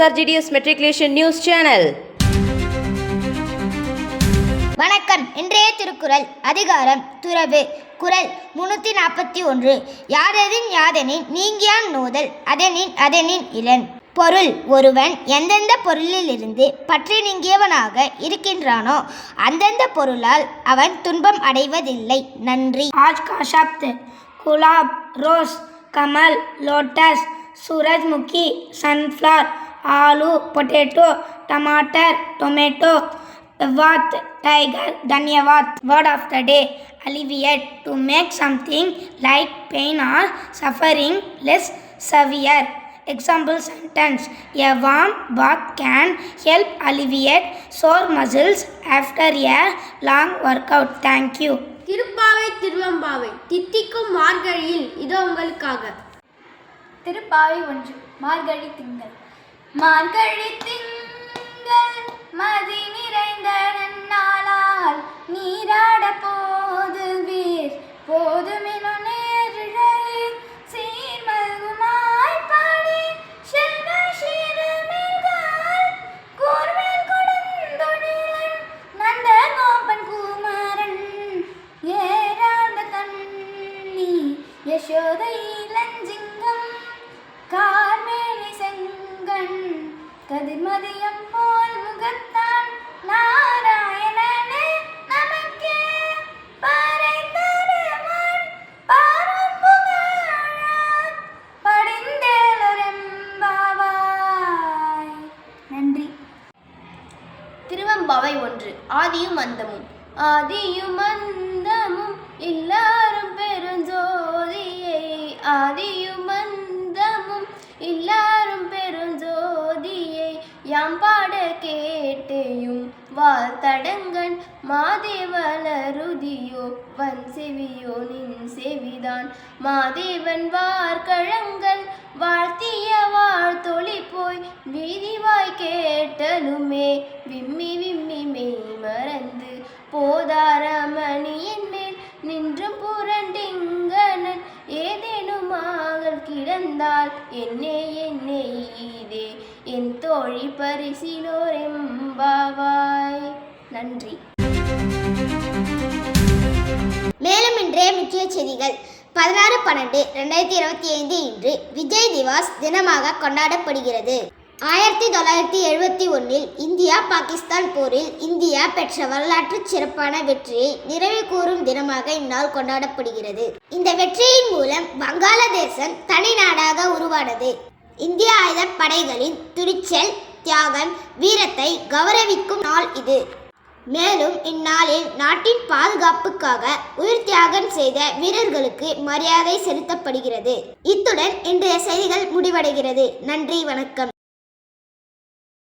SRGDS Matriculation News Channel. வணக்கம். இன்றைய திருக்குறள் அதிகாரம் துறவு. குறள் 341. யாதெனின் யாதெனின் நீங்கியான் நோதல் அதனின் அதனின் இலன். பொருள்: ஒருவன் எந்தெந்த பொருளிலிருந்து பற்றி நீங்கியவனாக இருக்கின்றானோ அந்தந்த பொருளால் அவன் துன்பம் அடைவதில்லை. நன்றி. आज का शब्द गुलाब, रोज, कमल, लोटस, सूरजमुखी, सनफ्लावर, आलू, पोटैटो, टमाटर, टोमेटो, वात, टाइगर, धन्यवाद. Word of the day: alleviate, to make something like pain or suffering less severe. Example sentence: a warm bath can help alleviate sore muscles after a long workout. Thank you. Tiruppavai Tiruvempavai தித்திக்கும் மார்கழியில் இதோ உங்களுக்காக. திருப்பாவை 1. மார்கழி திங்கள். மார்கழி திங்கள் மதி நிறைந்த நன்னாளால் நீராட போதுவீர் போதுமெனு நேரிழை சீர்மல்குமாய் பாடி செல்வ சீரமிழ்கால் கூர்வேல் கொடுந்தொழிலன் நந்த கோபன் குமாரன் ஏறாத கண்ணி யசோதை இளஞ்சிங்கம் கார்மேனி செங்கண் கதிர்மதியம் போல் முகத்தான் நாராயணனே நமக்கே பறைதருமன் பரம்புகழான் படிந்தேலொரெம்பாவாய். நன்றி. திருவெம்பாவை 1. ஆதியும் அந்தமும். ஆதியும் அந்தமும் எல்லாரும் பெருஞ்சோதியை ஆதியும் அந்தமும் எல்லாரும் பெருஞ்சோதியை யாம் பாட கேட்டேயும் வாழ்த்தடங்கன் மாதேவலருதியோ வன் செவியோ நின் செவிதான் மாதேவன் வார்கழங்கள் வாழ்த்திய வாழ்த்தொளி போய் வீதிவாய் கேட்டலுமே விம்மி விம்மி மெய் மறந்து போதாரமணியின் மேல் நின்றும் புரண்டிங்கனன் ஏதேனும் ஆகல் கிடந்தால் என்னே என்னே ஈதே என் தோழி பரிசிலோரெம்பாவாய். நன்றி. மேலும் இன்றைய முக்கிய செய்திகள். 16/12/2025 இன்று விஜய் திவாஸ் தினமாக கொண்டாடப்படுகிறது. 1971 இந்தியா பாகிஸ்தான் போரில் இந்தியா பெற்ற வரலாற்று சிறப்பான வெற்றியை நிறைவு கூறும் தினமாக இந்நாள் கொண்டாடப்படுகிறது. இந்த வெற்றியின் மூலம் வங்காளதேசம் தனி நாடாக உருவானது. இந்திய ஆயுதப் படைகளின் துணிச்சல், தியாகம், வீரத்தை கௌரவிக்கும் நாள் இது. மேலும் இந்நாளில் நாட்டின் பாதுகாப்புக்காக உயிர் தியாகம் செய்த வீரர்களுக்கு மரியாதை செலுத்தப்படுகிறது. இத்துடன் இன்றைய செய்திகள் முடிவடைகிறது. நன்றி, வணக்கம்.